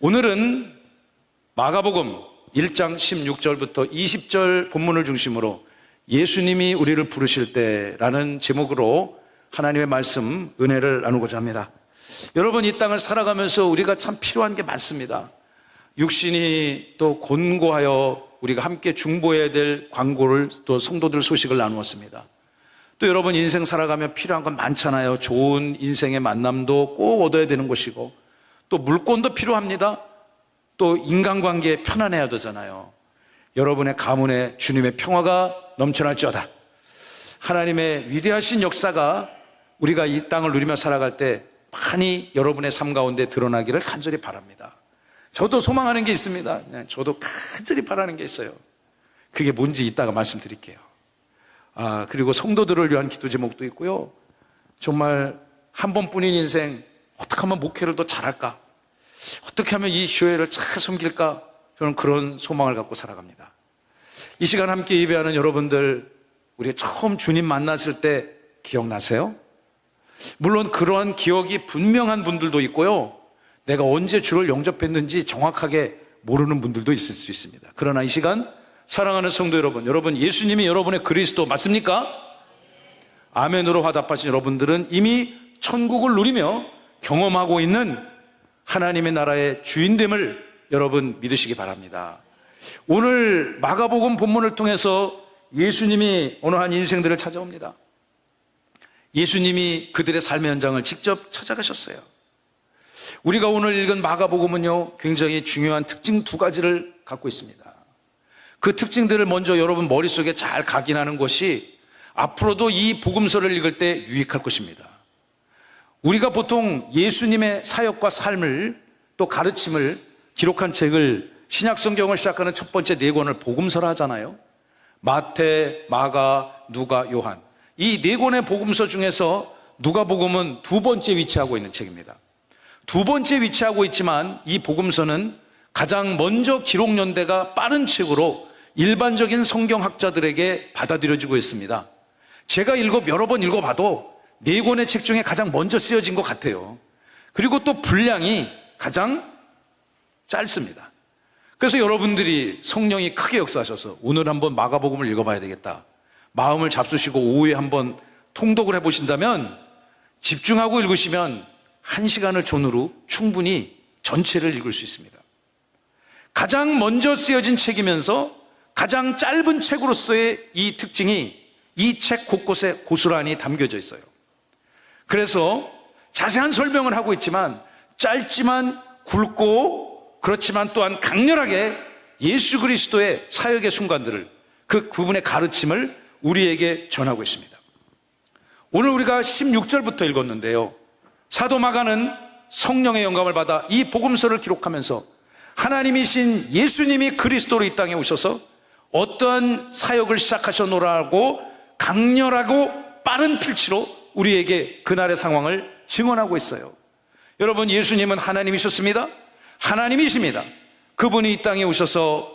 오늘은 마가복음 1장 16절부터 20절 본문을 중심으로 예수님이 우리를 부르실 때라는 제목으로 하나님의 말씀, 은혜를 나누고자 합니다. 여러분, 이 땅을 살아가면서 우리가 참 필요한 게 많습니다. 육신이 또 곤고하여 우리가 함께 중보해야 될 광고를, 또 성도들 소식을 나누었습니다. 또 여러분, 인생 살아가면 필요한 건 많잖아요. 좋은 인생의 만남도 꼭 얻어야 되는 것이고, 또 물권도 필요합니다. 또 인간관계에 편안해야 되잖아요. 여러분의 가문에 주님의 평화가 넘쳐날지어다. 하나님의 위대하신 역사가 우리가 이 땅을 누리며 살아갈 때 많이 여러분의 삶 가운데 드러나기를 간절히 바랍니다. 저도 소망하는 게 있습니다. 저도 간절히 바라는 게 있어요. 그게 뭔지 이따가 말씀드릴게요. 그리고 성도들을 위한 기도 제목도 있고요. 정말 한 번뿐인 인생, 어떻게 하면 목회를 더 잘할까? 어떻게 하면 이 교회를 잘 섬길까? 저는 그런 소망을 갖고 살아갑니다. 이 시간 함께 예배하는 여러분들, 우리가 처음 주님 만났을 때 기억나세요? 물론 그러한 기억이 분명한 분들도 있고요, 내가 언제 주를 영접했는지 정확하게 모르는 분들도 있을 수 있습니다. 그러나 이 시간 사랑하는 성도 여러분, 예수님이 여러분의 그리스도 맞습니까? 아멘으로 화답하신 여러분들은 이미 천국을 누리며 경험하고 있는 하나님의 나라의 주인됨을 여러분 믿으시기 바랍니다. 오늘 마가복음 본문을 통해서 예수님이 어느 한 인생들을 찾아옵니다. 예수님이 그들의 삶의 현장을 직접 찾아가셨어요. 우리가 오늘 읽은 마가복음은요, 굉장히 중요한 특징 두 가지를 갖고 있습니다. 그 특징들을 먼저 여러분 머릿속에 잘 각인하는 것이 앞으로도 이 복음서를 읽을 때 유익할 것입니다. 우리가 보통 예수님의 사역과 삶을, 또 가르침을 기록한 책을, 신약 성경을 시작하는 첫 번째 네 권을 복음서라 하잖아요. 마태, 마가, 누가, 요한. 이 네 권의 복음서 중에서 누가복음은 두 번째 위치하고 있는 책입니다. 두 번째 위치하고 있지만 이 복음서는 가장 먼저 기록 연대가 빠른 책으로 일반적인 성경학자들에게 받아들여지고 있습니다. 제가 여러 번 읽어봐도 네 권의 책 중에 가장 먼저 쓰여진 것 같아요. 그리고 또 분량이 가장 짧습니다. 그래서 여러분들이 성령이 크게 역사하셔서 오늘 한번 마가복음을 읽어봐야 되겠다, 마음을 잡수시고 오후에 한번 통독을 해보신다면, 집중하고 읽으시면 1시간을 존으로 충분히 전체를 읽을 수 있습니다. 가장 먼저 쓰여진 책이면서 가장 짧은 책으로서의 이 특징이 이 책 곳곳에 고스란히 담겨져 있어요. 그래서 자세한 설명을 하고 있지만 짧지만 굵고, 그렇지만 또한 강렬하게 예수 그리스도의 사역의 순간들을, 그분의 가르침을 우리에게 전하고 있습니다. 오늘 우리가 16절부터 읽었는데요, 사도 마가는 성령의 영감을 받아 이 복음서를 기록하면서 하나님이신 예수님이 그리스도로 이 땅에 오셔서 어떠한 사역을 시작하셨노라고 강렬하고 빠른 필치로 우리에게 그날의 상황을 증언하고 있어요. 여러분, 예수님은 하나님이셨습니다. 하나님이십니다. 그분이 이 땅에 오셔서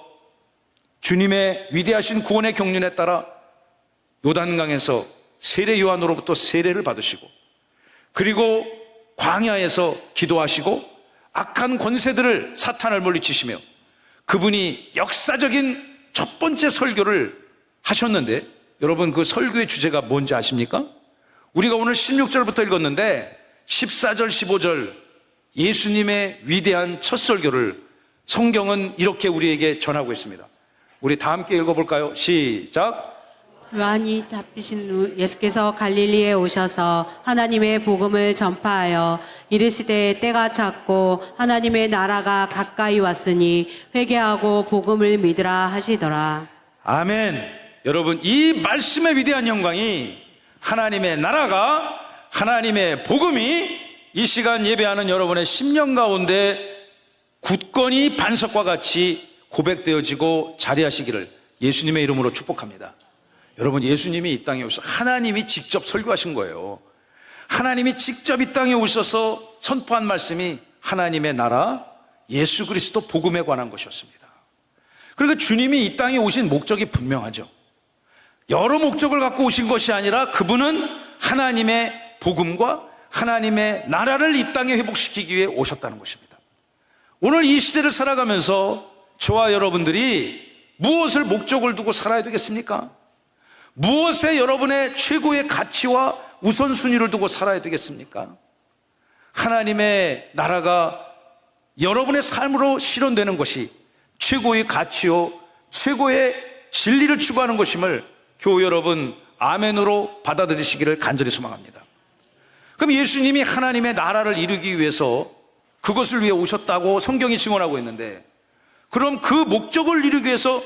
주님의 위대하신 구원의 경륜에 따라 요단강에서 세례 요한으로부터 세례를 받으시고, 그리고 광야에서 기도하시고 악한 권세들을, 사탄을 물리치시며 그분이 역사적인 첫 번째 설교를 하셨는데, 여러분 그 설교의 주제가 뭔지 아십니까? 우리가 오늘 16절부터 읽었는데 14절, 15절 예수님의 위대한 첫 설교를 성경은 이렇게 우리에게 전하고 있습니다. 우리 다 함께 읽어볼까요? 시작. 요한이 잡히신 후 예수께서 갈릴리에 오셔서 하나님의 복음을 전파하여 이르시되 때가 찼고 하나님의 나라가 가까이 왔으니 회개하고 복음을 믿으라 하시더라. 아멘. 여러분, 이 말씀의 위대한 영광이, 하나님의 나라가, 하나님의 복음이 이 시간 예배하는 여러분의 심령 가운데 굳건히 반석과 같이 고백되어지고 자리하시기를 예수님의 이름으로 축복합니다. 여러분, 예수님이 이 땅에 오셔서 하나님이 직접 설교하신 거예요. 하나님이 직접 이 땅에 오셔서 선포한 말씀이 하나님의 나라, 예수 그리스도 복음에 관한 것이었습니다. 그러니까 주님이 이 땅에 오신 목적이 분명하죠. 여러 목적을 갖고 오신 것이 아니라 그분은 하나님의 복음과 하나님의 나라를 이 땅에 회복시키기 위해 오셨다는 것입니다. 오늘 이 시대를 살아가면서 저와 여러분들이 무엇을 목적을 두고 살아야 되겠습니까? 무엇에 여러분의 최고의 가치와 우선순위를 두고 살아야 되겠습니까? 하나님의 나라가 여러분의 삶으로 실현되는 것이 최고의 가치요, 최고의 진리를 추구하는 것임을 교우 여러분 아멘으로 받아들이시기를 간절히 소망합니다. 그럼 예수님이 하나님의 나라를 이루기 위해서 그것을 위해 오셨다고 성경이 증언하고 있는데, 그럼 그 목적을 이루기 위해서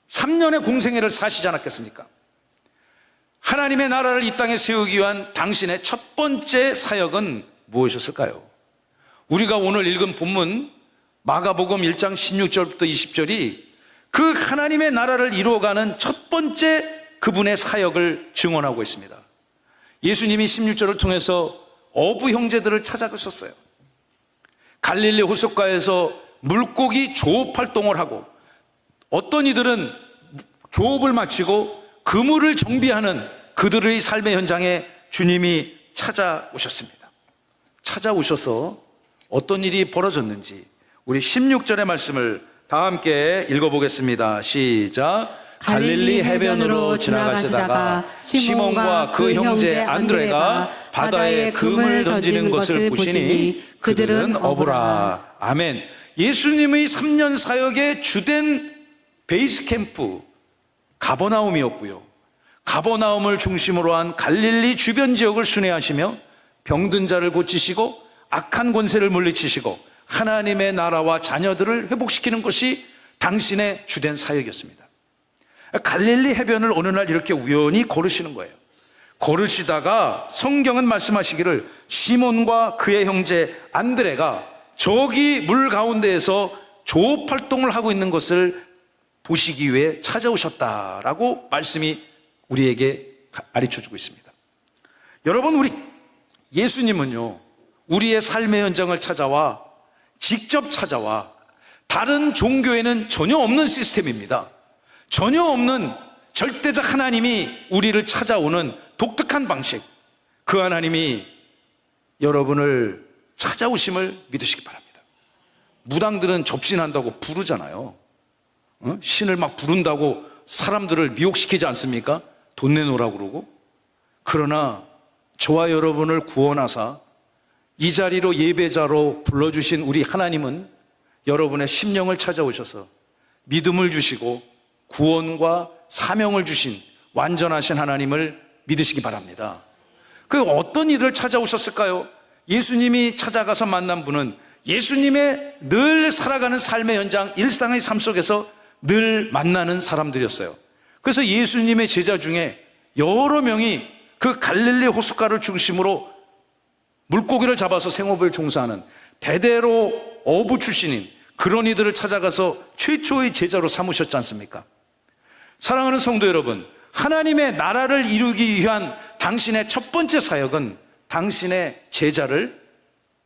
3년의 공생애를 사시지 않았겠습니까? 하나님의 나라를 이 땅에 세우기 위한 당신의 첫 번째 사역은 무엇이었을까요? 우리가 오늘 읽은 본문 마가복음 1장 16절부터 20절이 그 하나님의 나라를 이루어가는 첫 번째 그분의 사역을 증언하고 있습니다. 예수님이 16절을 통해서 어부 형제들을 찾아가셨어요. 갈릴리 호숫가에서 물고기 조업 활동을 하고, 어떤 이들은 조업을 마치고 그물을 정비하는 그들의 삶의 현장에 주님이 찾아오셨습니다. 찾아오셔서 어떤 일이 벌어졌는지 우리 16절의 말씀을 다 함께 읽어보겠습니다. 시작. 갈릴리 해변으로 지나가시다가 시몬과 그 형제 안드레가 바다에 금을 던지는 것을 보시니 그들은 어부라. 아멘. 예수님의 3년 사역의 주된 베이스 캠프 가버나움이었고요, 가버나움을 중심으로 한 갈릴리 주변 지역을 순회하시며 병든 자를 고치시고 악한 권세를 물리치시고 하나님의 나라와 자녀들을 회복시키는 것이 당신의 주된 사역이었습니다. 갈릴리 해변을 어느 날 이렇게 우연히 걸으시는 거예요. 걸으시다가 성경은 말씀하시기를 시몬과 그의 형제 안드레가 저기 물 가운데에서 조업 활동을 하고 있는 것을 보시기 위해 찾아오셨다라고 말씀이 우리에게 가르쳐주고 있습니다. 여러분, 우리 예수님은요, 우리의 삶의 현장을 찾아와, 직접 찾아와, 다른 종교에는 전혀 없는 시스템입니다. 전혀 없는 절대적 하나님이 우리를 찾아오는 독특한 방식, 그 하나님이 여러분을 찾아오심을 믿으시기 바랍니다. 무당들은 접신한다고 부르잖아요. 신을 막 부른다고 사람들을 미혹시키지 않습니까? 돈 내놓으라고 그러고. 그러나 저와 여러분을 구원하사 이 자리로 예배자로 불러주신 우리 하나님은 여러분의 심령을 찾아오셔서 믿음을 주시고 구원과 사명을 주신 완전하신 하나님을 믿으시기 바랍니다. 그 어떤 일을 찾아오셨을까요? 예수님이 찾아가서 만난 분은 예수님의 늘 살아가는 삶의 현장, 일상의 삶 속에서 늘 만나는 사람들이었어요. 그래서 예수님의 제자 중에 여러 명이 그 갈릴리 호숫가를 중심으로 물고기를 잡아서 생업을 종사하는 대대로 어부 출신인 그런 이들을 찾아가서 최초의 제자로 삼으셨지 않습니까? 사랑하는 성도 여러분, 하나님의 나라를 이루기 위한 당신의 첫 번째 사역은 당신의 제자를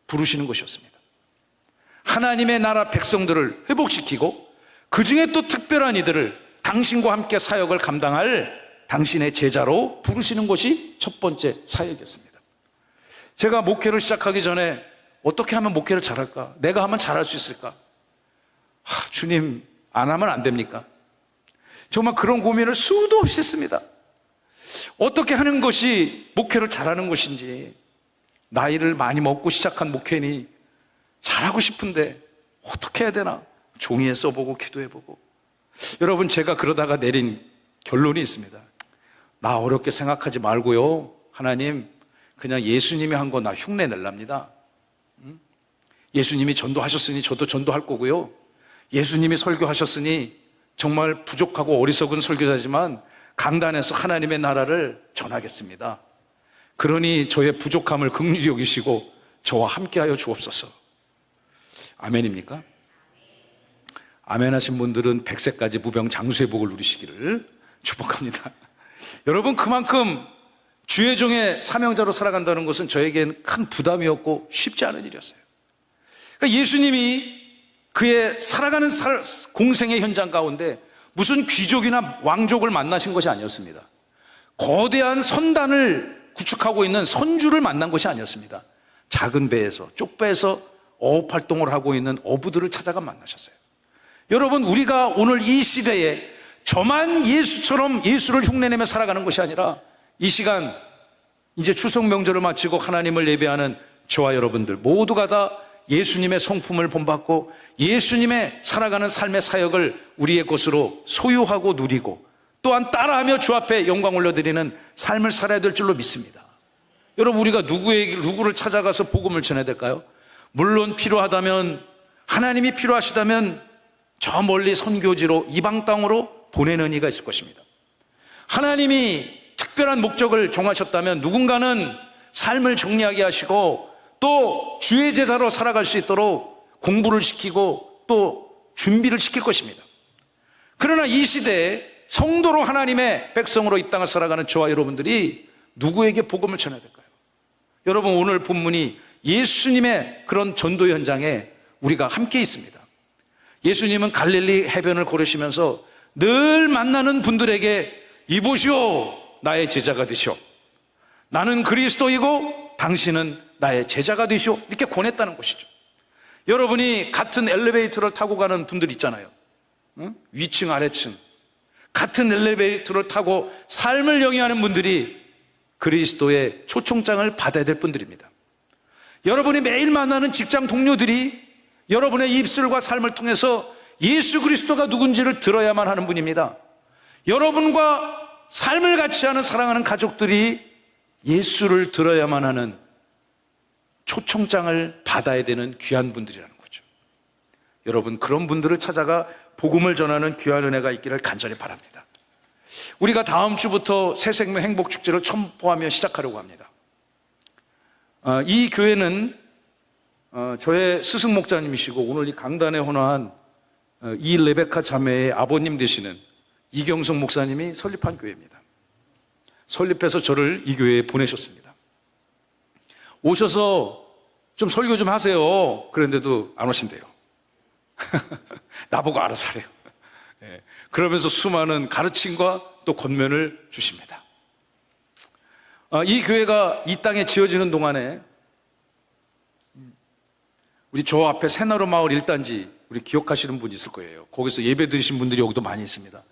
부르시는 것이었습니다. 하나님의 나라 백성들을 회복시키고 그 중에 또 특별한 이들을 당신과 함께 사역을 감당할 당신의 제자로 부르시는 것이 첫 번째 사역이었습니다. 제가 목회를 시작하기 전에 어떻게 하면 목회를 잘할까? 내가 하면 잘할 수 있을까? 주님, 안 하면 안 됩니까? 정말 그런 고민을 수도 없이 했습니다. 어떻게 하는 것이 목회를 잘하는 것인지, 나이를 많이 먹고 시작한 목회니 잘하고 싶은데 어떻게 해야 되나? 종이에 써보고 기도해보고. 여러분, 제가 그러다가 내린 결론이 있습니다. 나 어렵게 생각하지 말고요, 하나님, 그냥 예수님이 한 거 나 흉내 낼랍니다. 예수님이 전도하셨으니 저도 전도할 거고요, 예수님이 설교하셨으니 정말 부족하고 어리석은 설교자지만 강단에서 하나님의 나라를 전하겠습니다. 그러니 저의 부족함을 긍휼히 여기시고 저와 함께하여 주옵소서. 아멘입니까? 아멘 하신 분들은 100세까지 무병장수의 복을 누리시기를 축복합니다. 여러분, 그만큼 주의 종의 사명자로 살아간다는 것은 저에겐 큰 부담이었고 쉽지 않은 일이었어요. 그러니까 예수님이 그의 살아가는 공생의 현장 가운데 무슨 귀족이나 왕족을 만나신 것이 아니었습니다. 거대한 선단을 구축하고 있는 선주를 만난 것이 아니었습니다. 작은 배에서, 쪽배에서 어업 활동을 하고 있는 어부들을 찾아가 만나셨어요. 여러분, 우리가 오늘 이 시대에 저만 예수처럼 예수를 흉내내며 살아가는 것이 아니라 이 시간 이제 추석 명절을 마치고 하나님을 예배하는 저와 여러분들 모두가 다 예수님의 성품을 본받고 예수님의 살아가는 삶의 사역을 우리의 것으로 소유하고 누리고 또한 따라하며 주 앞에 영광 올려드리는 삶을 살아야 될 줄로 믿습니다. 여러분, 우리가 누구를 찾아가서 복음을 전해야 될까요? 물론 필요하다면, 하나님이 필요하시다면 저 멀리 선교지로 이방 땅으로 보내는 이가 있을 것입니다. 하나님이 특별한 목적을 정하셨다면 누군가는 삶을 정리하게 하시고 또 주의 제자로 살아갈 수 있도록 공부를 시키고 또 준비를 시킬 것입니다. 그러나 이 시대에 성도로 하나님의 백성으로 이 땅을 살아가는 저와 여러분들이 누구에게 복음을 전해야 될까요? 여러분, 오늘 본문이 예수님의 그런 전도 현장에 우리가 함께 있습니다. 예수님은 갈릴리 해변을 걸으시면서 늘 만나는 분들에게 이보시오, 나의 제자가 되시오. 나는 그리스도이고 당신은 나의 제자가 되시오. 이렇게 권했다는 것이죠. 여러분이 같은 엘리베이터를 타고 가는 분들 있잖아요. 위층 아래층 같은 엘리베이터를 타고 삶을 영위하는 분들이 그리스도의 초청장을 받아야 될 분들입니다. 여러분이 매일 만나는 직장 동료들이 여러분의 입술과 삶을 통해서 예수 그리스도가 누군지를 들어야만 하는 분입니다. 여러분과 삶을 같이 하는 사랑하는 가족들이 예수를 들어야만 하는 초청장을 받아야 되는 귀한 분들이라는 거죠. 여러분, 그런 분들을 찾아가 복음을 전하는 귀한 은혜가 있기를 간절히 바랍니다. 우리가 다음 주부터 새생명 행복축제를 첨부하며 시작하려고 합니다. 이 교회는 저의 스승 목자님이시고 오늘 이 강단에 헌화한 이 레베카 자매의 아버님 되시는 이경석 목사님이 설립한 교회입니다. 설립해서 저를 이 교회에 보내셨습니다. 오셔서 좀 설교 좀 하세요. 그런데도 안 오신대요. 나보고 알아서 하래요. 네. 그러면서 수많은 가르침과 또 권면을 주십니다. 이 교회가 이 땅에 지어지는 동안에 우리 저 앞에 새나루 마을 1단지 우리 기억하시는 분 있을 거예요. 거기서 예배 드리신 분들이 여기도 많이 있습니다.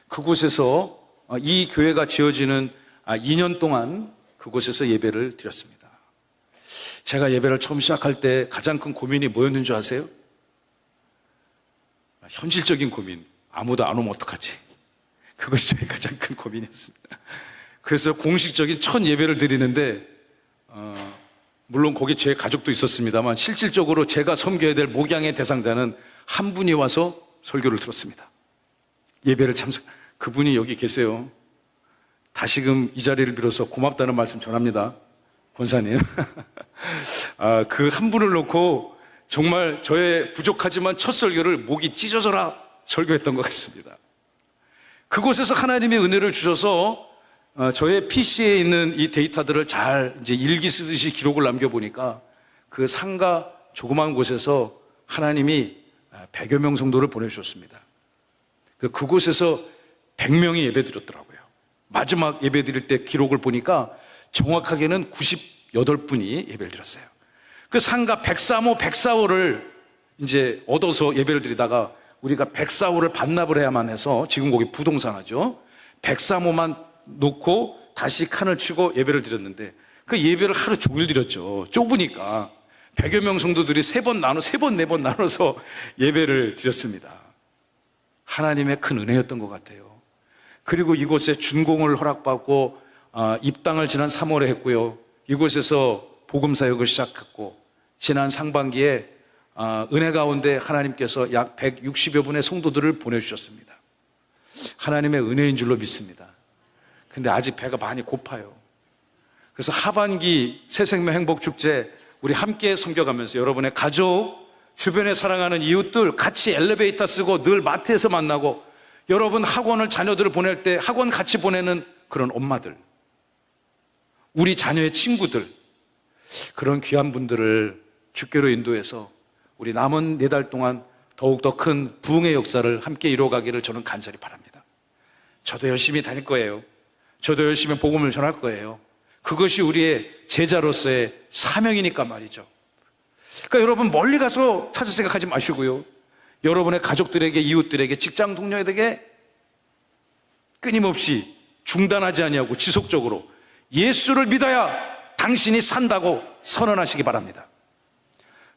그곳에서 이 교회가 지어지는 2년 동안 그곳에서 예배를 드렸습니다. 제가 예배를 처음 시작할 때 가장 큰 고민이 뭐였는 줄 아세요? 현실적인 고민. 아무도 안 오면 어떡하지? 그것이 저의 가장 큰 고민이었습니다. 그래서 공식적인 첫 예배를 드리는데 물론 거기 제 가족도 있었습니다만 실질적으로 제가 섬겨야 될 목양의 대상자는 한 분이 와서 설교를 들었습니다. 예배를 그분이 여기 계세요. 다시금 이 자리를 빌어서 고맙다는 말씀 전합니다. 권사님. 그 한 분을 놓고 정말 저의 부족하지만 첫 설교를 목이 찢어져라 설교했던 것 같습니다. 그곳에서 하나님의 은혜를 주셔서 저의 PC에 있는 이 데이터들을 잘 이제 일기 쓰듯이 기록을 남겨보니까 그 상가 조그만 곳에서 하나님이 100여 명 성도를 보내주셨습니다. 그곳에서 100명이 예배 드렸더라고요. 마지막 예배 드릴 때 기록을 보니까 정확하게는 98분이 예배를 드렸어요. 그 상가 103호, 104호를 이제 얻어서 예배를 드리다가 우리가 104호를 반납을 해야만 해서 지금 거기 부동산 하죠. 103호만 놓고 다시 칸을 치고 예배를 드렸는데 그 예배를 하루 종일 드렸죠. 좁으니까 100여 명 성도들이 3번, 4번 나눠서 예배를 드렸습니다. 하나님의 큰 은혜였던 것 같아요. 그리고 이곳에 준공을 허락받고 입당을 지난 3월에 했고요. 이곳에서 복음사역을 시작했고 지난 상반기에 은혜 가운데 하나님께서 약 160여 분의 성도들을 보내주셨습니다. 하나님의 은혜인 줄로 믿습니다. 근데 아직 배가 많이 고파요. 그래서 하반기 새생명 행복축제 우리 함께 섬겨가면서 여러분의 가족, 주변에 사랑하는 이웃들 같이 엘리베이터 쓰고 늘 마트에서 만나고 여러분 학원을 자녀들을 보낼 때 학원 같이 보내는 그런 엄마들, 우리 자녀의 친구들, 그런 귀한 분들을 주께로 인도해서 우리 남은 4달 동안 더욱더 큰 부흥의 역사를 함께 이루어가기를 저는 간절히 바랍니다. 저도 열심히 다닐 거예요. 저도 열심히 복음을 전할 거예요. 그것이 우리의 제자로서의 사명이니까 말이죠. 그러니까 여러분 멀리 가서 찾을 생각하지 마시고요. 여러분의 가족들에게, 이웃들에게, 직장 동료에게 끊임없이 중단하지 아니하고 지속적으로 예수를 믿어야 당신이 산다고 선언하시기 바랍니다.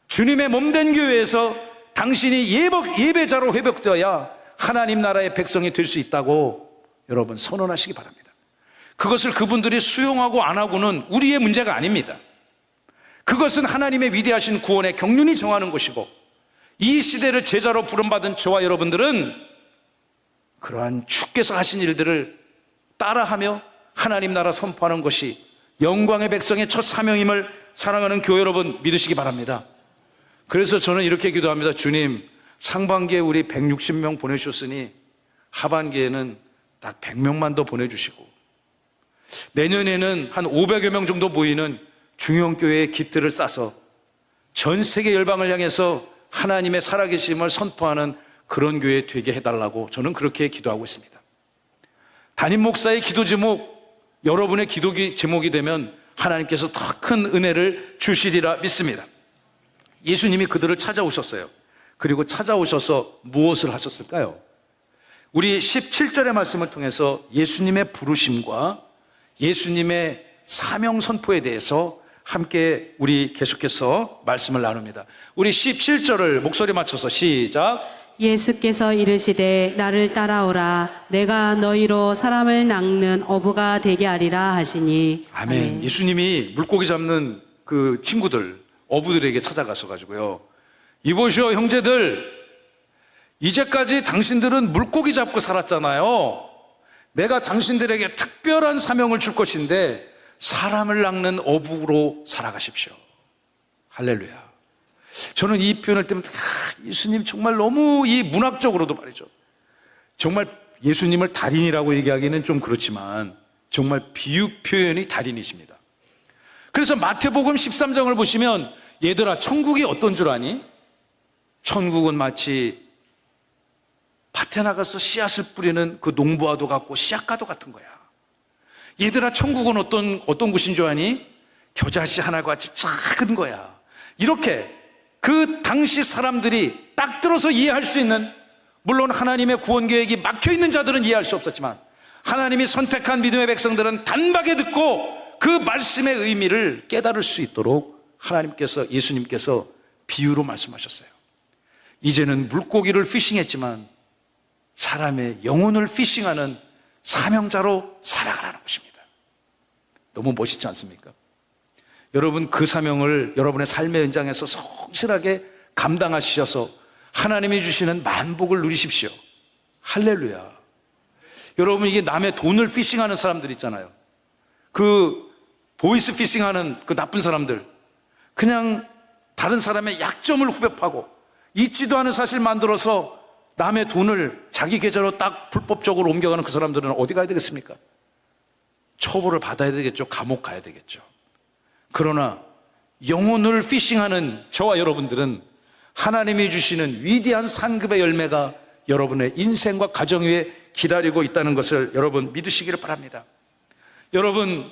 주님의 몸된 교회에서 당신이 예배자로 회복되어야 하나님 나라의 백성이 될 수 있다고 여러분 선언하시기 바랍니다. 그것을 그분들이 수용하고 안 하고는 우리의 문제가 아닙니다. 그것은 하나님의 위대하신 구원의 경륜이 정하는 것이고, 이 시대를 제자로 부름받은 저와 여러분들은 그러한 주께서 하신 일들을 따라하며 하나님 나라 선포하는 것이 영광의 백성의 첫 사명임을 사랑하는 교회 여러분 믿으시기 바랍니다. 그래서 저는 이렇게 기도합니다. 주님, 상반기에 우리 160명 보내주셨으니 하반기에는 딱 100명만 더 보내주시고, 내년에는 한 500여 명 정도 모이는 중형교회의 기틀을 싸서 전 세계 열방을 향해서 하나님의 살아계심을 선포하는 그런 교회 되게 해달라고 저는 그렇게 기도하고 있습니다. 담임 목사의 기도 제목, 여러분의 기도 제목이 되면 하나님께서 더 큰 은혜를 주시리라 믿습니다. 예수님이 그들을 찾아오셨어요. 그리고 찾아오셔서 무엇을 하셨을까요? 우리 17절의 말씀을 통해서 예수님의 부르심과 예수님의 사명 선포에 대해서 함께 우리 계속해서 말씀을 나눕니다. 우리 17절을 목소리 맞춰서 시작. 예수께서 이르시되 나를 따라오라. 내가 너희로 사람을 낚는 어부가 되게 하리라 하시니. 아멘. 예수님이 물고기 잡는 그 친구들, 어부들에게 찾아가서 가지고요, 이보시오 형제들, 이제까지 당신들은 물고기 잡고 살았잖아요. 내가 당신들에게 특별한 사명을 줄 것인데 사람을 낚는 어부로 살아가십시오. 할렐루야. 저는 이 표현을 때문에 예수님 정말 너무 이 문학적으로도 말이죠, 정말 예수님을 달인이라고 얘기하기는 좀 그렇지만 정말 비유 표현이 달인이십니다. 그래서 마태복음 13장을 보시면, 얘들아 천국이 어떤 줄 아니? 천국은 마치 밭에 나가서 씨앗을 뿌리는 그 농부와도 같고 씨앗과도 같은 거야. 얘들아 천국은 어떤 곳인 줄 아니? 겨자씨 하나과 같이 작은 거야. 이렇게 그 당시 사람들이 딱 들어서 이해할 수 있는, 물론 하나님의 구원 계획이 막혀있는 자들은 이해할 수 없었지만 하나님이 선택한 믿음의 백성들은 단박에 듣고 그 말씀의 의미를 깨달을 수 있도록 하나님께서, 예수님께서 비유로 말씀하셨어요. 이제는 물고기를 피싱했지만 사람의 영혼을 피싱하는 사명자로 살아가라는 것입니다. 너무 멋있지 않습니까? 여러분, 그 사명을 여러분의 삶의 현장에서 성실하게 감당하셔서 하나님이 주시는 만복을 누리십시오. 할렐루야. 여러분, 이게 남의 돈을 피싱하는 사람들 있잖아요. 그 보이스 피싱하는 그 나쁜 사람들, 그냥 다른 사람의 약점을 후벼파고 있지도 않은 사실 만들어서 남의 돈을 자기 계좌로 딱 불법적으로 옮겨가는 그 사람들은 어디 가야 되겠습니까? 처벌을 받아야 되겠죠. 감옥 가야 되겠죠. 그러나 영혼을 피싱하는 저와 여러분들은 하나님이 주시는 위대한 상급의 열매가 여러분의 인생과 가정 위에 기다리고 있다는 것을 여러분 믿으시기를 바랍니다. 여러분,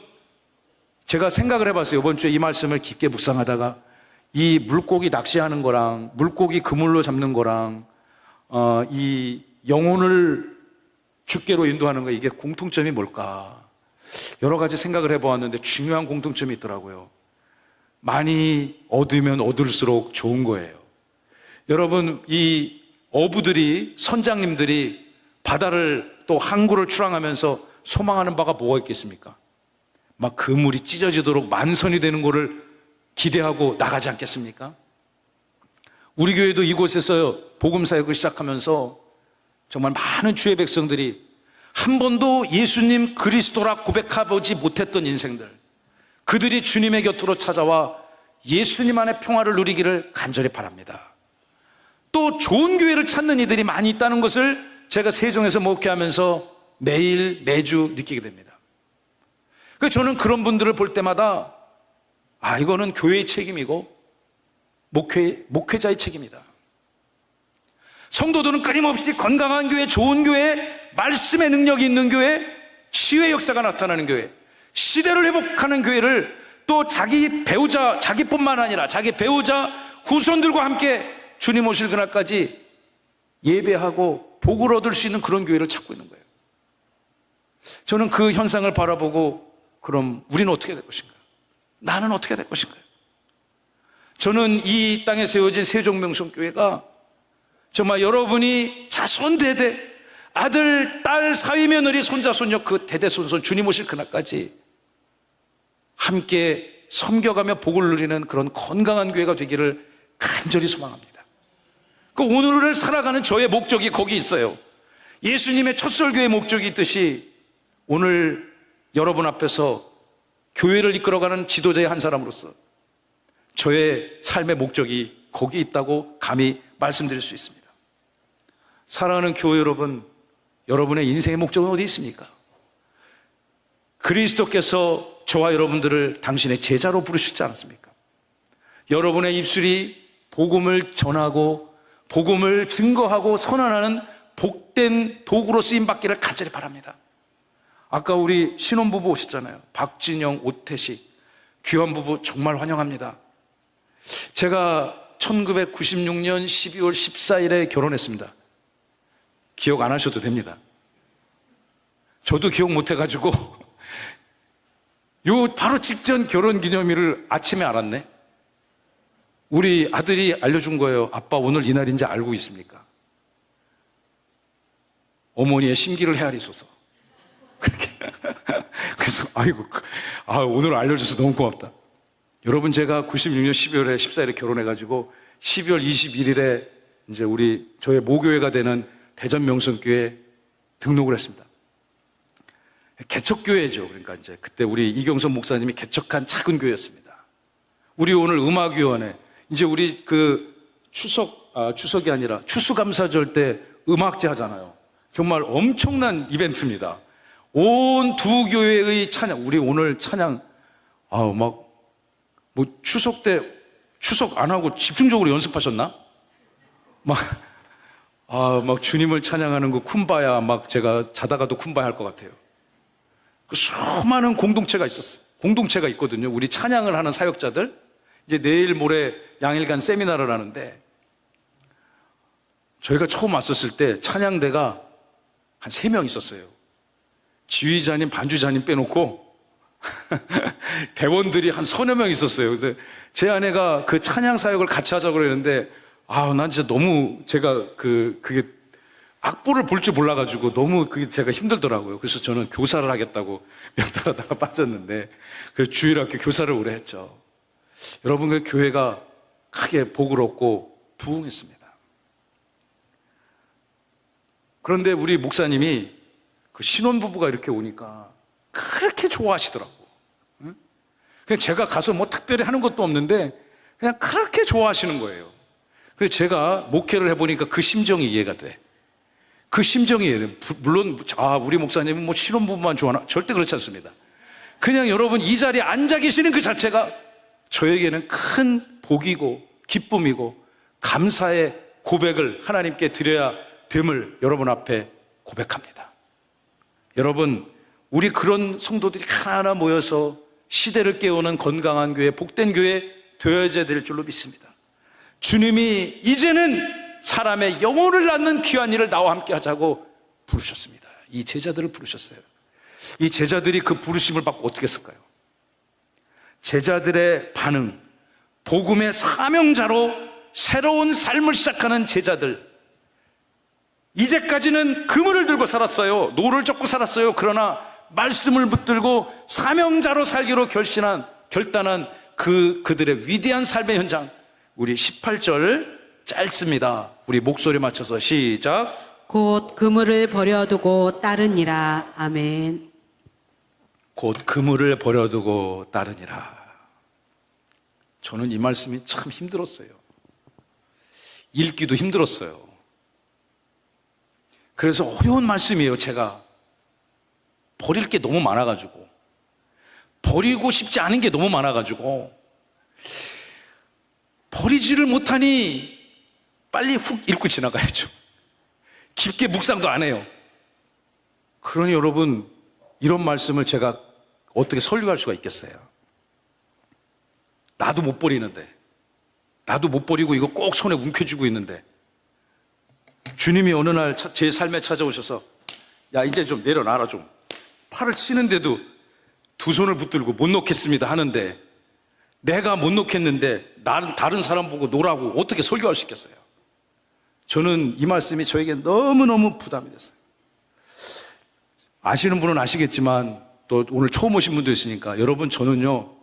제가 생각을 해봤어요. 이번 주에 이 말씀을 깊게 묵상하다가 이 물고기 낚시하는 거랑 물고기 그물로 잡는 거랑 이 영혼을 주께로 인도하는 거, 이게 공통점이 뭘까? 여러 가지 생각을 해보았는데 중요한 공통점이 있더라고요. 많이 얻으면 얻을수록 좋은 거예요. 여러분, 이 어부들이, 선장님들이 바다를 또 항구를 출항하면서 소망하는 바가 뭐가 있겠습니까? 막 그물이 찢어지도록 만선이 되는 거를 기대하고 나가지 않겠습니까? 우리 교회도 이곳에서 복음 사역을 시작하면서 정말 많은 주의 백성들이 한 번도 예수님 그리스도라 고백해보지 못했던 인생들, 그들이 주님의 곁으로 찾아와 예수님 안의 평화를 누리기를 간절히 바랍니다. 또 좋은 교회를 찾는 이들이 많이 있다는 것을 제가 세종에서 목회하면서 매주 느끼게 됩니다. 그래서 저는 그런 분들을 볼 때마다 이거는 교회의 책임이고 목회자의 책임이다. 성도들은 끊임없이 건강한 교회, 좋은 교회, 말씀의 능력이 있는 교회, 치유의 역사가 나타나는 교회, 시대를 회복하는 교회를 또 자기 배우자, 자기뿐만 아니라 자기 배우자, 후손들과 함께 주님 오실 그날까지 예배하고 복을 얻을 수 있는 그런 교회를 찾고 있는 거예요. 저는 그 현상을 바라보고 그럼 우리는 어떻게 될 것인가? 나는 어떻게 될 것인가요? 저는 이 땅에 세워진 세종명성교회가 정말 여러분이 자손대대 아들, 딸, 사위, 며느리, 손자, 손녀 그 대대손손 주님 오실 그날까지 함께 섬겨가며 복을 누리는 그런 건강한 교회가 되기를 간절히 소망합니다. 그 오늘을 살아가는 저의 목적이 거기 있어요. 예수님의 첫 설교의 목적이 있듯이 오늘 여러분 앞에서 교회를 이끌어가는 지도자의 한 사람으로서 저의 삶의 목적이 거기 있다고 감히 말씀드릴 수 있습니다. 사랑하는 교회 여러분, 여러분의 인생의 목적은 어디 있습니까? 그리스도께서 저와 여러분들을 당신의 제자로 부르시지 않았습니까? 여러분의 입술이 복음을 전하고 복음을 증거하고 선언하는 복된 도구로 쓰임받기를 간절히 바랍니다. 아까 우리 신혼부부 오셨잖아요. 박진영, 오태식 귀한 부부 정말 환영합니다. 제가 1996년 12월 14일에 결혼했습니다. 기억 안 하셔도 됩니다. 저도 기억 못 해가지고 요 바로 직전 결혼기념일을 아침에 알았네. 우리 아들이 알려준 거예요. 아빠 오늘 이날인지 알고 있습니까? 어머니의 심기를 헤아리소서. 그렇게. 그래서 아이고, 오늘 알려줘서 너무 고맙다. 여러분, 제가 96년 12월에 14일에 결혼해가지고 12월 21일에 이제 저의 모교회가 되는 대전명성교회에 등록을 했습니다. 개척교회죠. 그러니까 이제 그때 우리 이경선 목사님이 개척한 작은 교회였습니다. 우리 오늘 음악위원회, 이제 우리 추석이 아니라 추수감사절 때 음악제 하잖아요. 정말 엄청난 이벤트입니다. 온 두 교회의 찬양, 우리 오늘 찬양, 추석 때, 추석 안 하고 집중적으로 연습하셨나? 막 주님을 찬양하는 그 쿰바야, 제가 자다가도 쿰바야 할 것 같아요. 그 수많은 공동체가 있었어요. 공동체가 있거든요. 우리 찬양을 하는 사역자들. 이제 내일 모레 양일간 세미나를 하는데, 저희가 처음 왔었을 때 찬양대가 한 3명 있었어요. 지휘자님, 반주자님 빼놓고 대원들이 한 30명 있었어요. 그래서 제 아내가 그 찬양 사역을 같이 하자고 그랬는데, 난 진짜 너무 제가 그게 악보를 볼 줄 몰라가지고 너무 그게 제가 힘들더라고요. 그래서 저는 교사를 하겠다고 명탈하다가 빠졌는데, 그래서 주일학교 교사를 오래 했죠. 여러분, 그 교회가 크게 복을 얻고 부흥했습니다. 그런데 우리 목사님이 그 신혼부부가 이렇게 오니까 그렇게 좋아하시더라고. 그냥 제가 가서 뭐 특별히 하는 것도 없는데 그냥 그렇게 좋아하시는 거예요. 그래서 제가 목회를 해보니까 그 심정이 이해가 돼. 그 심정이 이해돼. 물론 우리 목사님은 뭐 신혼부부만 좋아하나? 절대 그렇지 않습니다. 그냥 여러분 이 자리에 앉아 계시는 그 자체가 저에게는 큰 복이고 기쁨이고 감사의 고백을 하나님께 드려야 됨을 여러분 앞에 고백합니다. 여러분, 우리 그런 성도들이 하나하나 모여서 시대를 깨우는 건강한 교회, 복된 교회 되어야 될 줄로 믿습니다. 주님이 이제는 사람의 영혼을 낳는 귀한 일을 나와 함께 하자고 부르셨습니다. 이 제자들을 부르셨어요. 이 제자들이 그 부르심을 받고 어떻게 했을까요? 제자들의 반응, 복음의 사명자로 새로운 삶을 시작하는 제자들. 이제까지는 그물을 들고 살았어요. 노를 젓고 살았어요. 그러나 말씀을 붙들고 사명자로 살기로 결단한 그들의 위대한 삶의 현장. 우리 18절 짧습니다. 우리 목소리 맞춰서 시작. 곧 그물을 버려두고 따르니라. 아멘. 곧 그물을 버려두고 따르니라. 저는 이 말씀이 참 힘들었어요. 읽기도 힘들었어요. 그래서 어려운 말씀이에요. 제가 버릴 게 너무 많아가지고, 버리고 싶지 않은 게 너무 많아가지고 버리지를 못하니 빨리 훅 읽고 지나가야죠. 깊게 묵상도 안 해요. 그러니 여러분, 이런 말씀을 제가 어떻게 설교할 수가 있겠어요? 나도 못 버리는데, 나도 못 버리고 이거 꼭 손에 움켜쥐고 있는데 주님이 어느 날 제 삶에 찾아오셔서 야, 이제 좀 내려놔라 좀. 팔을 치는데도 두 손을 붙들고 못 놓겠습니다 하는데 내가 못 놓겠는데 나는 다른 사람 보고 놓으라고 어떻게 설교할 수 있겠어요? 저는 이 말씀이 저에게 너무너무 부담이 됐어요. 아시는 분은 아시겠지만 또 오늘 처음 오신 분도 있으니까 여러분, 저는요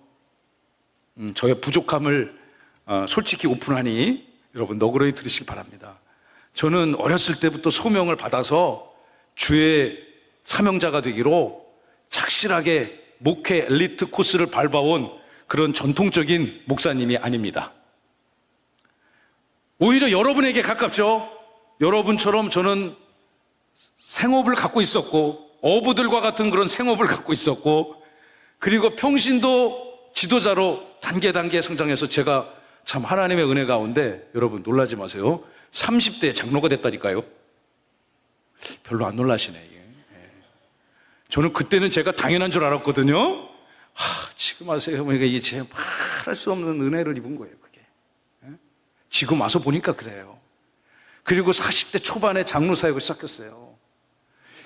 저의 부족함을 솔직히 오픈하니 여러분 너그러이 들으시기 바랍니다. 저는 어렸을 때부터 소명을 받아서 주의 사명자가 되기로 착실하게 목회 엘리트 코스를 밟아온 그런 전통적인 목사님이 아닙니다. 오히려 여러분에게 가깝죠. 여러분처럼 저는 생업을 갖고 있었고 어부들과 같은 그런 생업을 갖고 있었고 그리고 평신도 지도자로 단계 성장해서 제가 참 하나님의 은혜 가운데 여러분 놀라지 마세요. 30대에 장로가 됐다니까요. 별로 안 놀라시네 이게. 저는 그때는 제가 당연한 줄 알았거든요. 지금 와서 이게 제가 말할 수 없는 은혜를 입은 거예요 그게. 지금 와서 보니까 그래요. 그리고 40대 초반에 장로 사역을 시작했어요.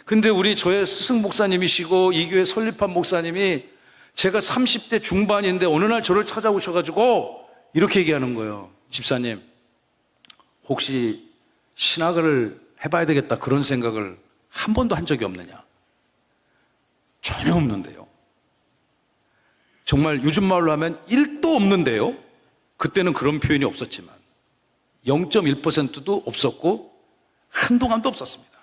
근데 저의 스승 목사님이시고 이 교회 설립한 목사님이 제가 30대 중반인데 어느 날 저를 찾아오셔가지고 이렇게 얘기하는 거예요. 집사님, 혹시 신학을 해봐야 되겠다 그런 생각을 한 번도 한 적이 없느냐? 전혀 없는데요. 정말 요즘 말로 하면 1도 없는데요. 그때는 그런 표현이 없었지만 0.1%도 없었고 한동안도 없었습니다.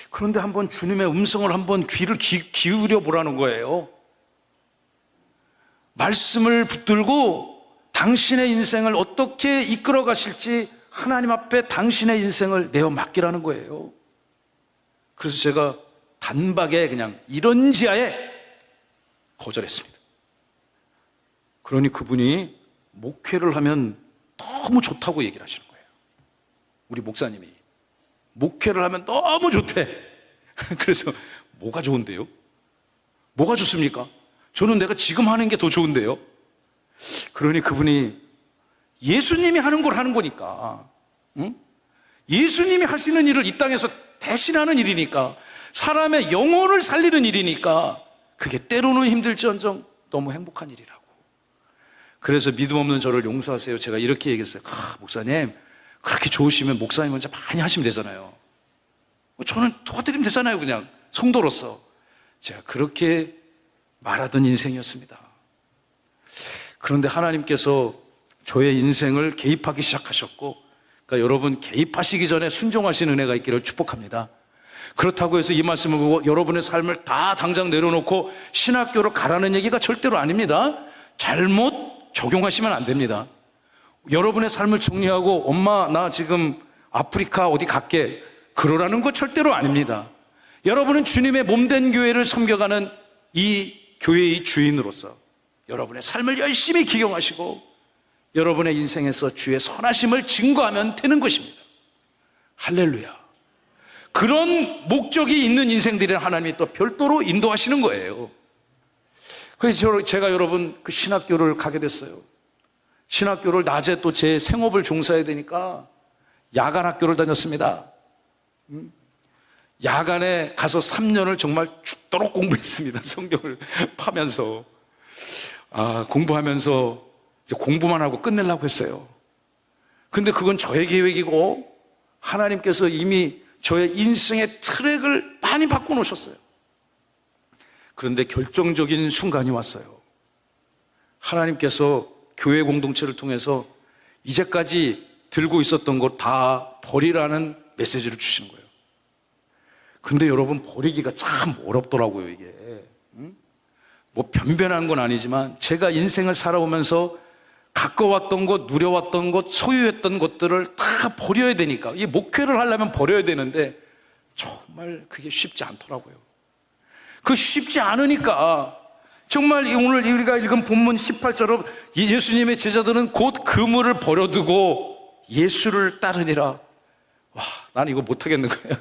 그런데 한번 주님의 음성을 한번 귀를 기울여 보라는 거예요. 말씀을 붙들고 당신의 인생을 어떻게 이끌어 가실지 하나님 앞에 당신의 인생을 내어 맡기라는 거예요. 그래서 제가 단박에 그냥 이런 지하에 거절했습니다. 그러니 그분이 목회를 하면 너무 좋다고 얘기를 하시는 거예요. 우리 목사님이 목회를 하면 너무 좋대. 그래서 뭐가 좋은데요? 뭐가 좋습니까? 저는 내가 지금 하는 게 더 좋은데요. 그러니 그분이 예수님이 하는 걸 하는 거니까, 응? 예수님이 하시는 일을 이 땅에서 대신하는 일이니까, 사람의 영혼을 살리는 일이니까 그게 때로는 힘들지언정 너무 행복한 일이라고. 그래서 믿음 없는 저를 용서하세요. 제가 이렇게 얘기했어요. 목사님, 그렇게 좋으시면 목사님 먼저 많이 하시면 되잖아요. 저는 도와드리면 되잖아요. 그냥 성도로서. 제가 그렇게 말하던 인생이었습니다. 그런데 하나님께서 저의 인생을 개입하기 시작하셨고, 그러니까 여러분 개입하시기 전에 순종하신 은혜가 있기를 축복합니다. 그렇다고 해서 이 말씀을 보고 여러분의 삶을 다 당장 내려놓고 신학교로 가라는 얘기가 절대로 아닙니다. 잘못 적용하시면 안 됩니다. 여러분의 삶을 정리하고 엄마 나 지금 아프리카 어디 갈게 그러라는 거 절대로 아닙니다. 여러분은 주님의 몸된 교회를 섬겨가는 이 교회의 주인으로서 여러분의 삶을 열심히 기용하시고 여러분의 인생에서 주의 선하심을 증거하면 되는 것입니다. 할렐루야. 그런 목적이 있는 인생들을 하나님이 또 별도로 인도하시는 거예요. 그래서 제가 여러분 그 신학교를 가게 됐어요. 신학교를 낮에 또 제 생업을 종사해야 되니까 야간 학교를 다녔습니다. 야간에 가서 3년을 정말 죽도록 공부했습니다. 성경을 파면서. 공부하면서 이제 공부만 하고 끝내려고 했어요. 근데 그건 저의 계획이고 하나님께서 이미 저의 인생의 트랙을 많이 바꿔놓으셨어요. 그런데 결정적인 순간이 왔어요. 하나님께서 교회 공동체를 통해서 이제까지 들고 있었던 것 다 버리라는 메시지를 주시는 거예요. 근데 여러분 버리기가 참 어렵더라고요 이게. 뭐 변변한 건 아니지만 제가 인생을 살아오면서 가까웠던 것, 누려왔던 것, 소유했던 것들을 다 버려야 되니까 이 목회를 하려면 버려야 되는데 정말 그게 쉽지 않더라고요. 그 쉽지 않으니까 정말 오늘 우리가 읽은 본문 18절로 예수님의 제자들은 곧 그물을 버려두고 예수를 따르니라. 와, 나는 이거 못하겠는 거야.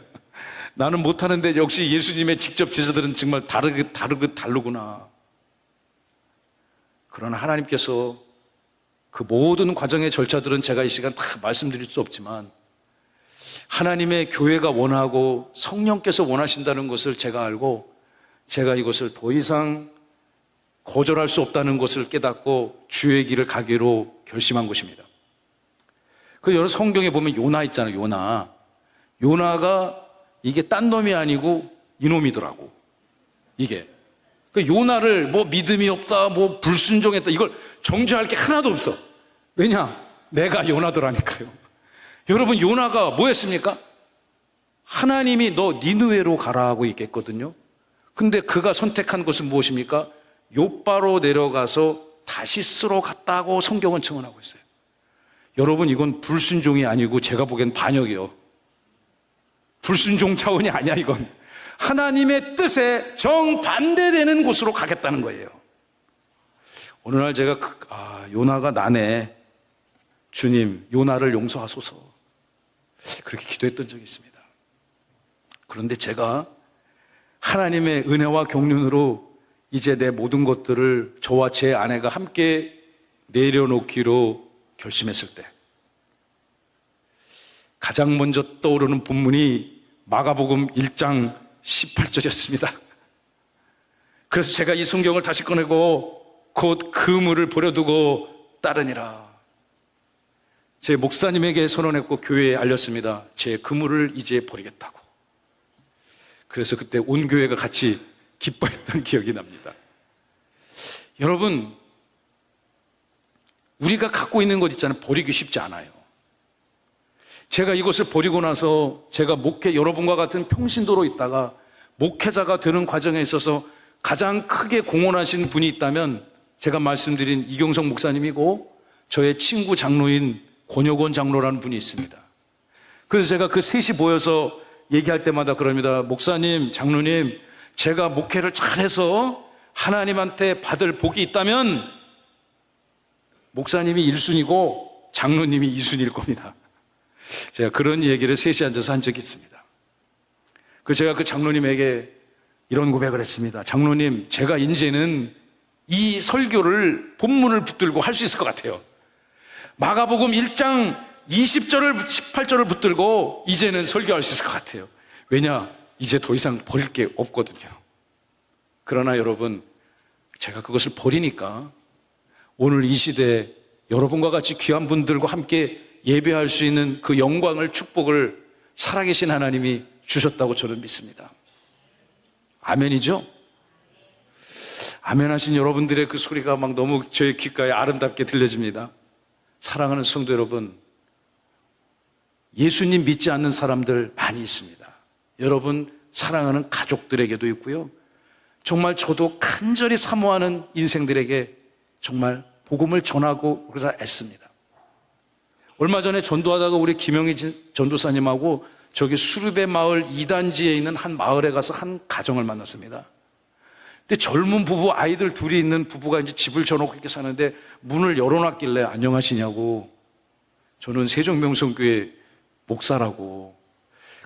나는 못하는데 역시 예수님의 직접 제자들은 정말 다르구나. 그러나 하나님께서 그 모든 과정의 절차들은 제가 이 시간 다 말씀드릴 수 없지만 하나님의 교회가 원하고 성령께서 원하신다는 것을 제가 알고 제가 이것을 더 이상 거절할 수 없다는 것을 깨닫고 주의 길을 가기로 결심한 것입니다. 그 여러 성경에 보면 요나 있잖아요. 요나가 이게 딴 놈이 아니고 이놈이더라고. 이게 그 요나를 뭐 믿음이 없다, 뭐 불순종했다, 이걸 정죄할 게 하나도 없어. 왜냐? 내가 요나더라니까요. 여러분, 요나가 뭐 했습니까? 하나님이 너 니느웨로 가라 하고 있겠거든요. 근데 그가 선택한 것은 무엇입니까? 요바로 내려가서 다시스로 갔다고 성경은 증언하고 있어요. 여러분, 이건 불순종이 아니고 제가 보기엔 반역이에요. 불순종 차원이 아니야. 이건 하나님의 뜻에 정반대되는 곳으로 가겠다는 거예요. 어느 날 제가 요나가 나네, 주님 요나를 용서하소서, 그렇게 기도했던 적이 있습니다. 그런데 제가 하나님의 은혜와 경륜으로 이제 내 모든 것들을 저와 제 아내가 함께 내려놓기로 결심했을 때 가장 먼저 떠오르는 본문이 마가복음 1장 18절이었습니다. 그래서 제가 이 성경을 다시 꺼내고 곧 그물을 버려두고 따르니라. 제 목사님에게 선언했고 교회에 알렸습니다. 제 그물을 이제 버리겠다고. 그래서 그때 온 교회가 같이 기뻐했던 기억이 납니다. 여러분, 우리가 갖고 있는 것 있잖아요. 버리기 쉽지 않아요. 제가 이것을 버리고 나서 제가 여러분과 같은 평신도로 있다가 목회자가 되는 과정에 있어서 가장 크게 공헌하신 분이 있다면 제가 말씀드린 이경성 목사님이고 저의 친구 장로인 권혁원 장로라는 분이 있습니다. 그래서 제가 그 셋이 모여서 얘기할 때마다 그럽니다. 목사님, 장로님, 제가 목회를 잘해서 하나님한테 받을 복이 있다면 목사님이 1순위고 장로님이 2순위일 겁니다. 제가 그런 얘기를 셋이 앉아서 한 적이 있습니다. 제가 그 장로님에게 이런 고백을 했습니다. 장로님, 제가 이제는 이 설교를 본문을 붙들고 할 수 있을 것 같아요. 마가복음 1장 20절을 18절을 붙들고 이제는 설교할 수 있을 것 같아요. 왜냐? 이제 더 이상 버릴 게 없거든요. 그러나 여러분, 제가 그것을 버리니까 오늘 이 시대에 여러분과 같이 귀한 분들과 함께 예배할 수 있는 그 영광을, 축복을 살아계신 하나님이 주셨다고 저는 믿습니다. 아멘이죠? 아멘 하신 여러분들의 그 소리가 막 너무 저의 귓가에 아름답게 들려집니다. 사랑하는 성도 여러분, 예수님 믿지 않는 사람들 많이 있습니다. 여러분 사랑하는 가족들에게도 있고요. 정말 저도 간절히 사모하는 인생들에게 정말 복음을 전하고 그러자 애씁니다. 얼마 전에 전도하다가 우리 김영희 전도사님하고 저기 수르베 마을 2단지에 있는 한 마을에 가서 한 가정을 만났습니다. 근데 젊은 부부, 아이들 둘이 있는 부부가 이제 집을 져놓고 이렇게 사는데 문을 열어놨길래 안녕하시냐고. 저는 세종명성교회 목사라고.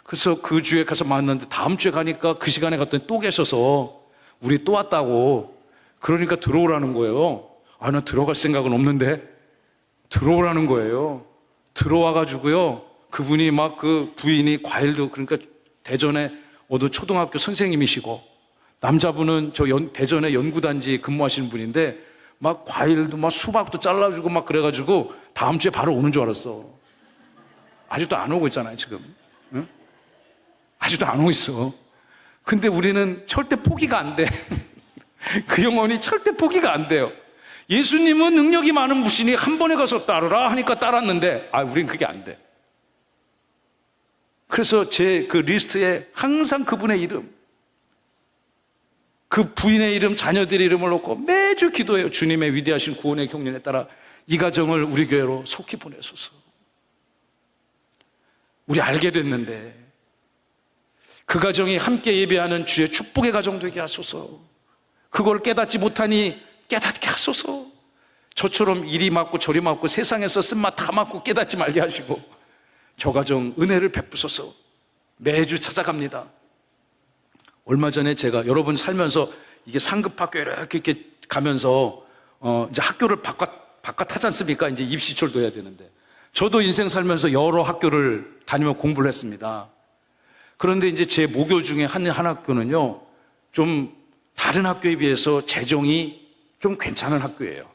그래서 그 주에 가서 만났는데 다음 주에 가니까 그 시간에 갔더니 또 계셔서 우리 또 왔다고. 그러니까 들어오라는 거예요. 나 들어갈 생각은 없는데 들어오라는 거예요. 들어와가지고요, 그분이 막 그 부인이 과일도, 그러니까 대전에 어느 초등학교 선생님이시고 남자분은 대전에 연구단지 근무하시는 분인데 막 과일도 막 수박도 잘라주고 막 그래가지고 다음 주에 바로 오는 줄 알았어. 아직도 안 오고 있잖아요 지금. 응? 아직도 안 오고 있어. 근데 우리는 절대 포기가 안 돼. 그 영혼이 절대 포기가 안 돼요. 예수님은 능력이 많은 분이니 한 번에 가서 따르라 하니까 따랐는데 우린 그게 안 돼. 그래서 제 그 리스트에 항상 그분의 이름, 그 부인의 이름, 자녀들의 이름을 놓고 매주 기도해요. 주님의 위대하신 구원의 경륜에 따라 이 가정을 우리 교회로 속히 보내소서. 우리 알게 됐는데 그 가정이 함께 예배하는 주의 축복의 가정 되게 하소서. 그걸 깨닫지 못하니 깨닫게 하소서. 저처럼 이리 맞고 저리 맞고 세상에서 쓴맛 다 맞고 깨닫지 말게 하시고 저 가정 은혜를 베푸소서. 매주 찾아갑니다. 얼마 전에 제가 여러분 살면서 이게 상급학교 이렇게 가면서 이제 학교를 바깥 하지 않습니까? 이제 입시철도 해야 되는데. 저도 인생 살면서 여러 학교를 다니며 공부를 했습니다. 그런데 이제 제 모교 중에 한 학교는요, 좀 다른 학교에 비해서 재정이 좀 괜찮은 학교예요.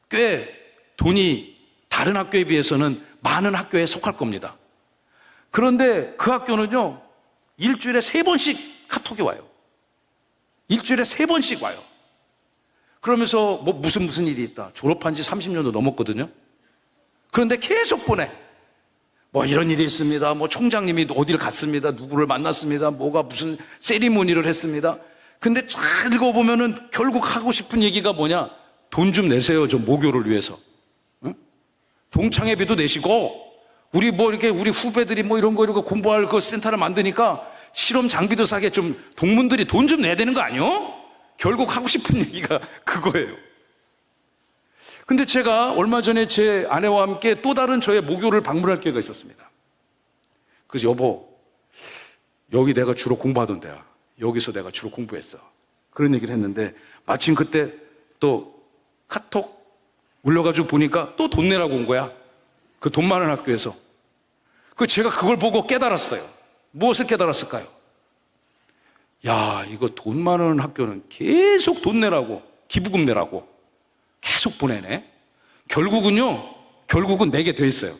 꽤 돈이 다른 학교에 비해서는 많은 학교에 속할 겁니다. 그런데 그 학교는요, 일주일에 3번씩 카톡이 와요. 일주일에 3번씩 와요. 그러면서 뭐 무슨 일이 있다. 졸업한 지 30년도 넘었거든요. 그런데 계속 보내. 뭐 이런 일이 있습니다. 뭐 총장님이 어디를 갔습니다. 누구를 만났습니다. 뭐가 무슨 세리머니를 했습니다. 근데 잘 읽어보면은 결국 하고 싶은 얘기가 뭐냐? 돈 좀 내세요. 저 모교를 위해서. 응? 동창회비도 내시고, 우리 뭐 이렇게 우리 후배들이 뭐 이런 거 공부할 그 센터를 만드니까 실험 장비도 사게 좀 동문들이 돈 좀 내야 되는 거 아니요? 결국 하고 싶은 얘기가 그거예요. 근데 제가 얼마 전에 제 아내와 함께 또 다른 저의 모교를 방문할 기회가 있었습니다. 그래서 여보, 여기 내가 주로 공부하던 데야. 여기서 내가 주로 공부했어. 그런 얘기를 했는데 마침 그때 또 카톡 울려가지고 보니까 또 돈 내라고 온 거야. 그 돈 많은 학교에서. 제가 그걸 보고 깨달았어요. 무엇을 깨달았을까요? 야, 이거 돈 많은 학교는 계속 돈 내라고, 기부금 내라고 계속 보내네. 결국은 내게 돼 있어요.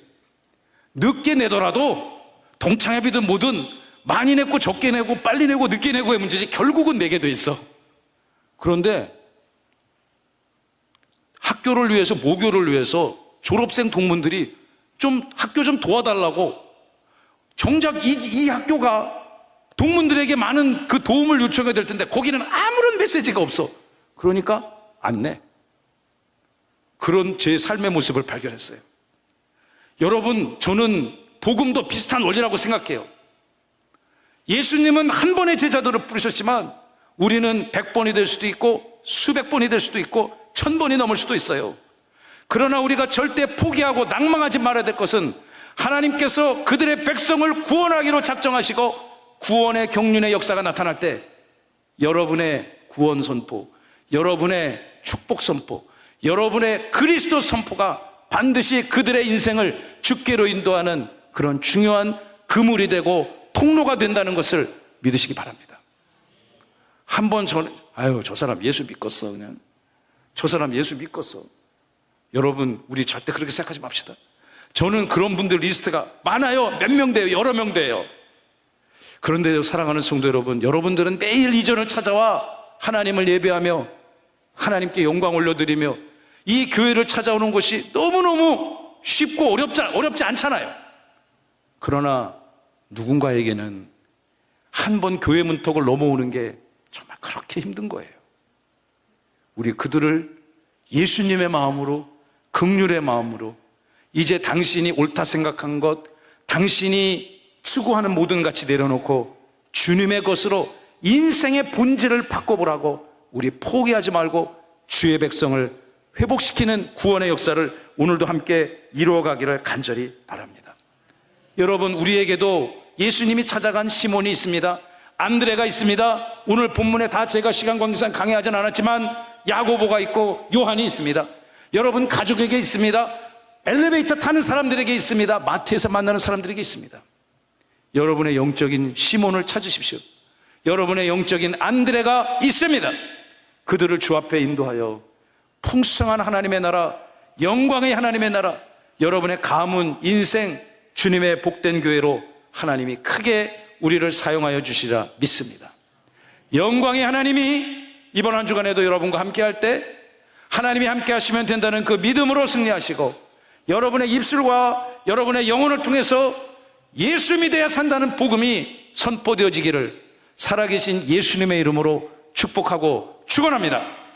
늦게 내더라도 동창회비든 뭐든 많이 내고 적게 내고 빨리 내고 늦게 내고의 문제지 결국은 내게 돼 있어. 그런데 학교를 위해서, 모교를 위해서 졸업생 동문들이 좀 학교 좀 도와달라고, 정작 이 학교가 동문들에게 많은 그 도움을 요청해야 될 텐데 거기는 아무런 메시지가 없어. 그러니까 안 내. 그런 제 삶의 모습을 발견했어요. 여러분, 저는 복음도 비슷한 원리라고 생각해요. 예수님은 한 번의 제자들을 부르셨지만 우리는 100번이 될 수도 있고 수백 번이 될 수도 있고 1000번이 넘을 수도 있어요. 그러나 우리가 절대 포기하고 낭망하지 말아야 될 것은 하나님께서 그들의 백성을 구원하기로 작정하시고 구원의 경륜의 역사가 나타날 때 여러분의 구원 선포, 여러분의 축복 선포, 여러분의 그리스도 선포가 반드시 그들의 인생을 주께로 인도하는 그런 중요한 그물이 되고 통로가 된다는 것을 믿으시기 바랍니다. 한번 저 사람 예수 믿겠어. 그냥 저 사람 예수 믿겠어. 여러분, 우리 절대 그렇게 생각하지 맙시다. 저는 그런 분들 리스트가 많아요. 몇 명 돼요. 여러 명 돼요. 그런데 사랑하는 성도 여러분, 여러분들은 매일 이전을 찾아와 하나님을 예배하며 하나님께 영광 올려드리며 이 교회를 찾아오는 것이 너무너무 쉽고 어렵지 않잖아요. 그러나 누군가에게는 한 번 교회 문턱을 넘어오는 게 정말 그렇게 힘든 거예요. 우리 그들을 예수님의 마음으로, 긍휼의 마음으로, 이제 당신이 옳다 생각한 것, 당신이 추구하는 모든 가치 내려놓고 주님의 것으로 인생의 본질을 바꿔보라고 우리 포기하지 말고 주의 백성을 회복시키는 구원의 역사를 오늘도 함께 이루어가기를 간절히 바랍니다. 여러분, 우리에게도 예수님이 찾아간 시몬이 있습니다. 안드레가 있습니다. 오늘 본문에 다 제가 시간 관계상 강의하진 않았지만 야고보가 있고 요한이 있습니다. 여러분 가족에게 있습니다. 엘리베이터 타는 사람들에게 있습니다. 마트에서 만나는 사람들에게 있습니다. 여러분의 영적인 시몬을 찾으십시오. 여러분의 영적인 안드레가 있습니다. 그들을 주 앞에 인도하여 풍성한 하나님의 나라, 영광의 하나님의 나라, 여러분의 가문, 인생, 주님의 복된 교회로 하나님이 크게 우리를 사용하여 주시라 믿습니다. 영광의 하나님이 이번 한 주간에도 여러분과 함께 할 때 하나님이 함께 하시면 된다는 그 믿음으로 승리하시고 여러분의 입술과 여러분의 영혼을 통해서 예수 믿어야 산다는 복음이 선포되어지기를 살아계신 예수님의 이름으로 축복하고 축원합니다.